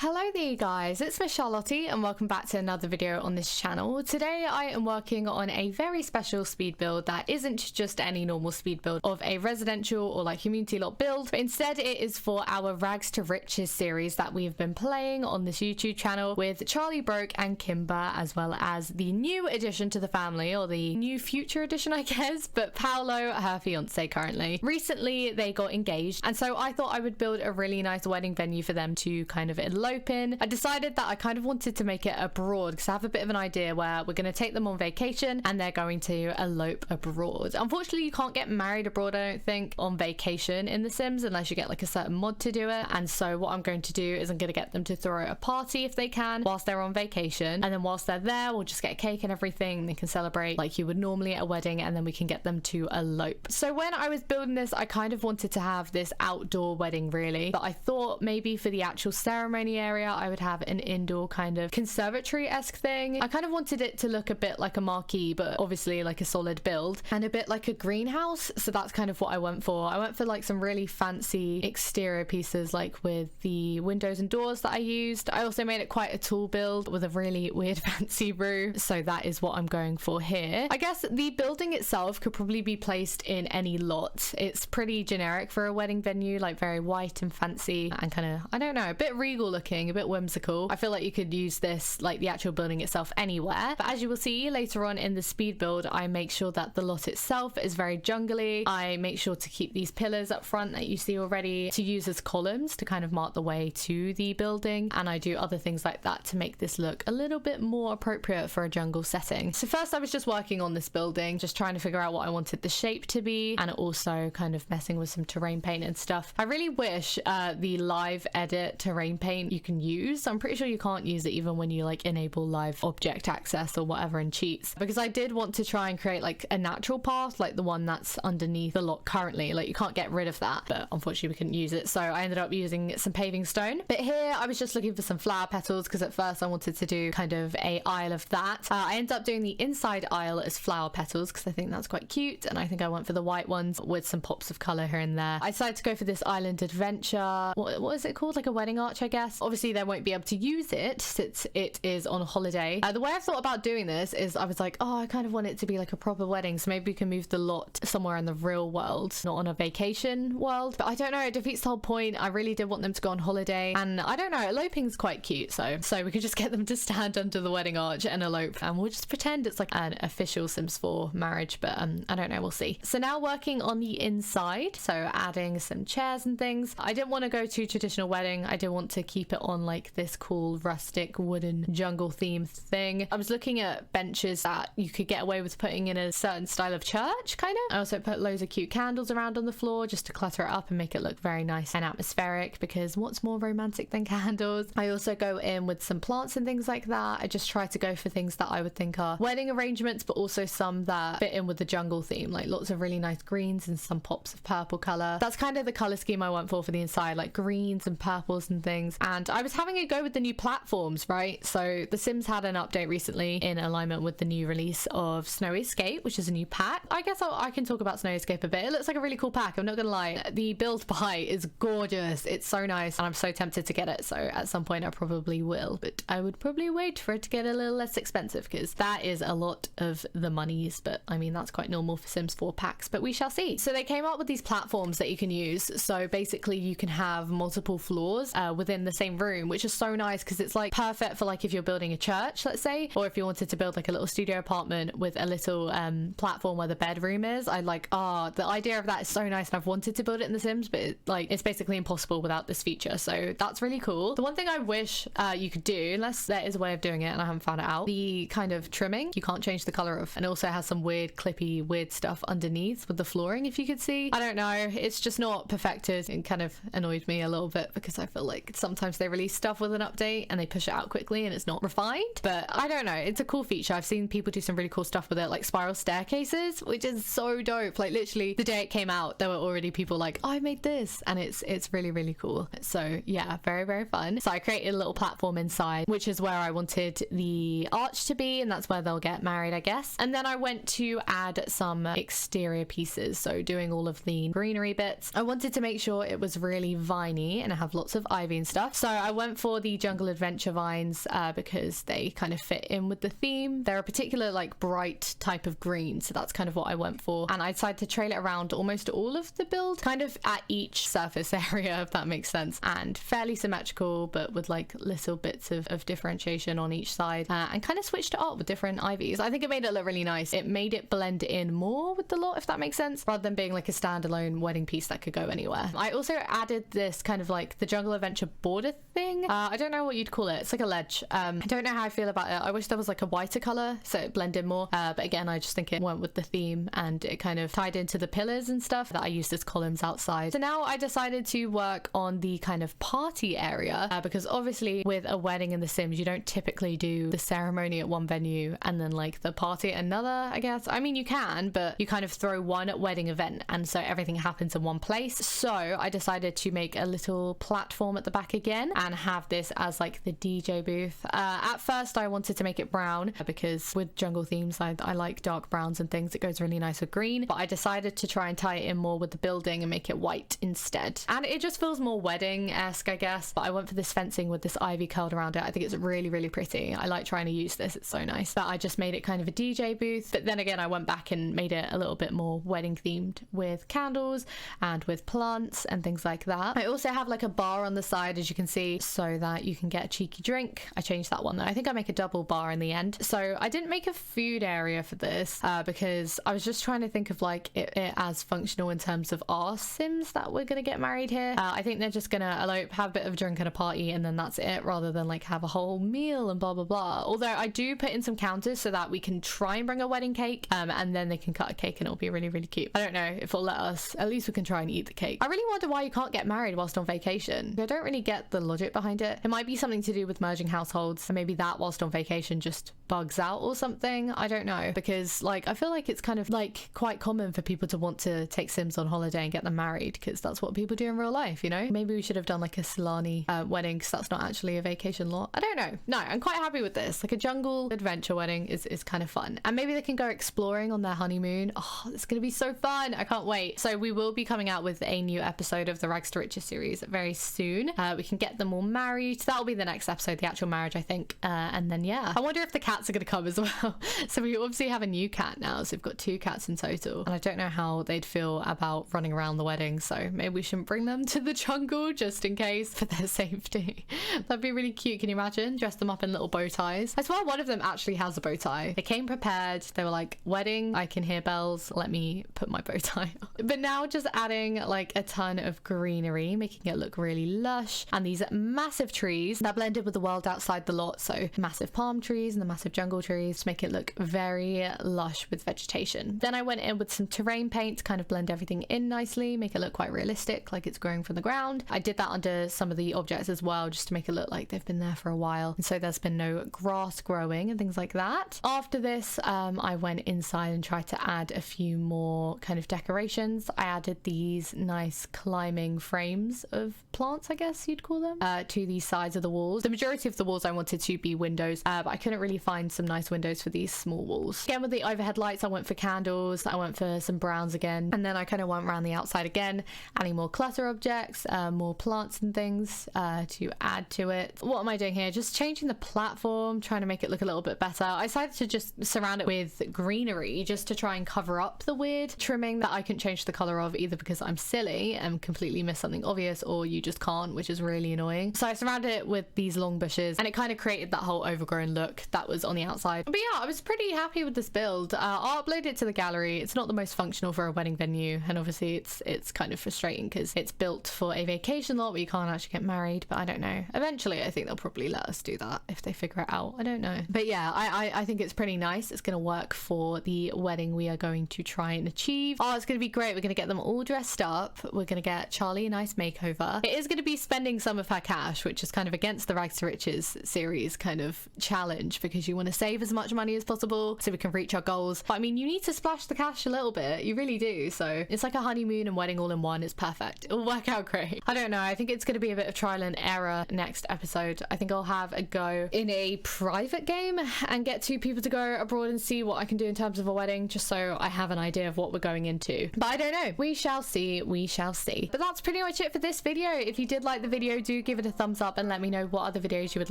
Hello there you guys, it's Miss Charlotte and welcome back to another video on this channel. Today I am working on a very special speed build that isn't just any normal speed build of a residential or like community lot build, but instead it is for our Rags to Riches series that we've been playing on this YouTube channel with Charlie Broke and Kimber, as well as the new addition to the family, or the new future addition I guess, but Paolo, her fiance currently. Recently they got engaged, and so I thought I would build a really nice wedding venue for them to kind of elope in. I decided that I kind of wanted to make it abroad because I have a bit of an idea where we're going to take them on vacation and they're going to elope abroad. Unfortunately, you can't get married abroad, I don't think, on vacation in The Sims unless you get like a certain mod to do it. And so what I'm going to do is I'm going to get them to throw a party if they can whilst they're on vacation, and then whilst they're there we'll just get a cake and everything and they can celebrate like you would normally at a wedding, and then we can get them to elope. So when I was building this, I kind of wanted to have this outdoor wedding really, but I thought maybe for the actual ceremony area I would have an indoor kind of conservatory-esque thing. I kind of wanted it to look a bit like a marquee, but obviously like a solid build, and a bit like a greenhouse, so that's kind of what I went for. I went for like some really fancy exterior pieces like with the windows and doors that I used. I also made it quite a tall build with a really weird fancy roof, so that is what I'm going for here. I guess the building itself could probably be placed in any lot. It's pretty generic for a wedding venue, like very white and fancy and kind of, I don't know, a bit regal looking, a bit whimsical. I feel like you could use this, like the actual building itself, anywhere. But as you will see later on in the speed build, I make sure that the lot itself is very jungly. I make sure to keep these pillars up front that you see already to use as columns to kind of mark the way to the building, and I do other things like that to make this look a little bit more appropriate for a jungle setting. So first I was just working on this building, just trying to figure out what I wanted the shape to be, and also kind of messing with some terrain paint and stuff. I really wish the live edit terrain paint you can use. I'm pretty sure you can't use it even when you like enable live object access or whatever in cheats, because I did want to try and create like a natural path like the one that's underneath the lot currently. Like you can't get rid of that, but unfortunately we couldn't use it, so I ended up using some paving stone. But here I was just looking for some flower petals because at first I wanted to do kind of a aisle of that. I ended up doing the inside aisle as flower petals because I think that's quite cute, and I think I went for the white ones with some pops of color here and there. I decided to go for this island adventure, what is it called, like a wedding arch I guess. Obviously they won't be able to use it since it is on holiday. The way I thought about doing this is I was like, oh, I kind of want it to be like a proper wedding, so maybe we can move the lot somewhere in the real world, not on a vacation world. But I don't know, it defeats the whole point. I really did want them to go on holiday, and I don't know, eloping's quite cute, so we could just get them to stand under the wedding arch and elope, and we'll just pretend it's like an official Sims 4 marriage, but I don't know, we'll see. So now working on the inside, so adding some chairs and things. I didn't want to go to traditional wedding, I did want to keep it on like this cool rustic wooden jungle theme thing. I was looking at benches that you could get away with putting in a certain style of church kind of. I also put loads of cute candles around on the floor just to clutter it up and make it look very nice and atmospheric, because what's more romantic than candles? I also go in with some plants and things like that. I just try to go for things that I would think are wedding arrangements, but also some that fit in with the jungle theme, like lots of really nice greens and some pops of purple color. That's kind of the color scheme I went for the inside, like greens and purples and things. And I was having a go with the new platforms, right? So The Sims had an update recently in alignment with the new release of Snowy Escape, which is a new pack. I guess I can talk about Snowy Escape a bit. It looks like a really cool pack, I'm not gonna lie. The build buy is gorgeous, it's so nice, and I'm so tempted to get it, so at some point I probably will, but I would probably wait for it to get a little less expensive because that is a lot of the monies, but I mean that's quite normal for Sims 4 packs, but we shall see. So they came up with these platforms that you can use, so basically you can have multiple floors within the same room, which is so nice because it's like perfect for like if you're building a church, let's say, or if you wanted to build like a little studio apartment with a little platform where the bedroom is. I like, the idea of that is so nice, and I've wanted to build it in The Sims, but it's basically impossible without this feature, so that's really cool. The one thing I wish you could do, unless there is a way of doing it and I haven't found it out, the kind of trimming you can't change the color of, and it also has some weird clippy weird stuff underneath with the flooring, if you could see. I don't know, it's just not perfected, and kind of annoyed me a little bit because I feel like sometimes they release stuff with an update and they push it out quickly and it's not refined. But I don't know, it's a cool feature. I've seen people do some really cool stuff with it, like spiral staircases, which is so dope. Like literally the day it came out there were already people like, oh, I made this, and it's really, really cool. So yeah, very, very fun. So I created a little platform inside, which is where I wanted the arch to be, and that's where they'll get married, I guess. And then I went to add some exterior pieces, so doing all of the greenery bits. I wanted to make sure it was really viney and have lots of ivy and stuff, so So I went for the jungle adventure vines because they kind of fit in with the theme. They're a particular like bright type of green, so that's kind of what I went for. And I decided to trail it around almost all of the build, kind of at each surface area, if that makes sense, and fairly symmetrical, but with like little bits of differentiation on each side, and kind of switched it up with different ivies. I think it made it look really nice. It made it blend in more with the lot, if that makes sense, rather than being like a standalone wedding piece that could go anywhere. I also added this kind of like the jungle adventure border thing. I don't know what you'd call it. It's like a ledge. I don't know how I feel about it. I wish there was like a whiter color so it blended more, but again, I just think it went with the theme and it kind of tied into the pillars and stuff that I used as columns outside. So now I decided to work on the kind of party area, because obviously with a wedding in The Sims, you don't typically do the ceremony at one venue and then like the party at another, I guess. I mean, you can, but you kind of throw one wedding event and so everything happens in one place. So I decided to make a little platform at the back again and have this as like the DJ booth. At first I wanted to make it brown because with jungle themes I like dark browns and things. It goes really nice with green, but I decided to try and tie it in more with the building and make it white instead, and it just feels more wedding-esque, I guess. But I went for this fencing with this ivy curled around it. I think it's really, really pretty. I like trying to use this, it's so nice. But I just made it kind of a DJ booth, but then again I went back and made it a little bit more wedding themed with candles and with plants and things like that. I also have like a bar on the side, as you can see, so that you can get a cheeky drink. I changed that one though. I think I make a double bar in the end. So I didn't make a food area for this because I was just trying to think of like it as functional in terms of our Sims that we're gonna get married here. I think they're just gonna elope, have a bit of a drink and a party, and then that's it, rather than like have a whole meal and blah blah blah. Although I do put in some counters so that we can try and bring a wedding cake, and then they can cut a cake and it'll be really, really cute. I don't know if it'll let us. At least we can try and eat the cake. I really wonder why you can't get married whilst on vacation. I don't really get the logic behind it. It might be something to do with merging households, and maybe that whilst on vacation just bugs out or something. I don't know, because like I feel like it's kind of like quite common for people to want to take Sims on holiday and get them married, because that's what people do in real life, you know. Maybe we should have done like a Solani wedding, because that's not actually a vacation lot. I don't know. No, I'm quite happy with this. Like a jungle adventure wedding is kind of fun, and maybe they can go exploring on their honeymoon. Oh, it's gonna be so fun. I can't wait. So we will be coming out with a new episode of the Rags to Riches series very soon. We can get them all married. That'll be the next episode, the actual marriage, I think. And then yeah, I wonder if the cats are gonna come as well. So we obviously have a new cat now, so we've got 2 cats in total, and I don't know how they'd feel about running around the wedding, so maybe we shouldn't bring them to the jungle just in case, for their safety. That'd be really cute. Can you imagine? Dress them up in little bow ties. I swear one of them actually has a bow tie. They came prepared. They were like, wedding, I can hear bells, let me put my bow tie on. But now just adding like a ton of greenery, making it look really lush, and these massive trees that blended with the world outside the lot. So massive palm trees and the massive jungle trees to make it look very lush with vegetation. Then I went in with some terrain paint to kind of blend everything in nicely, make it look quite realistic, like it's growing from the ground. I did that under some of the objects as well, just to make it look like they've been there for a while, and so there's been no grass growing and things like that. After this, I went inside and tried to add a few more kind of decorations. I added these nice climbing frames of plants, I guess you'd call them, to the sides of the walls. The majority of the walls I wanted to be windows, but I couldn't really find some nice windows for these small walls. Again, with the overhead lights, I went for candles. I went for some browns again, and then I kind of went around the outside again, adding more clutter objects, more plants and things to add to it. What am I doing here? Just changing the platform, trying to make it look a little bit better. I decided to just surround it with greenery just to try and cover up the weird trimming that I couldn't change the color of, either because I'm silly and completely missed something obvious, or you just can't, which is really annoying. So I surrounded it with these long bushes, and it kind of created that whole overgrown look that was on the outside. But yeah, I was pretty happy with this build. I'll upload it to the gallery. It's not the most functional for a wedding venue, and obviously it's kind of frustrating because it's built for a vacation lot where you can't actually get married. But I don't know, eventually I think they'll probably let us do that if they figure it out. I don't know, but yeah, I think it's pretty nice. It's gonna work for the wedding we are going to try and achieve. Oh, it's gonna be great. We're gonna get them all dressed up. We're gonna get Charlie a nice makeover. It is gonna be spending some of her cash, which is kind of against the Rags to Riches series kind of challenge, because you want to save as much money as possible so we can reach our goals. But I mean, you need to splash the cash a little bit, you really do. So it's like a honeymoon and wedding all in one. It's perfect. It'll work out great. I don't know, I think it's going to be a bit of trial and error next episode. I think I'll have a go in a private game and get 2 people to go abroad and see what I can do in terms of a wedding, just so I have an idea of what we're going into. But I don't know, we shall see, we shall see. But that's pretty much it for this video. If you did like the video, do do give it a thumbs up and let me know what other videos you would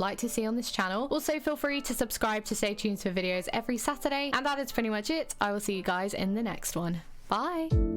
like to see on this channel. Also, feel free to subscribe to stay tuned for videos every Saturday. And that is pretty much it. I will see you guys in the next one. Bye!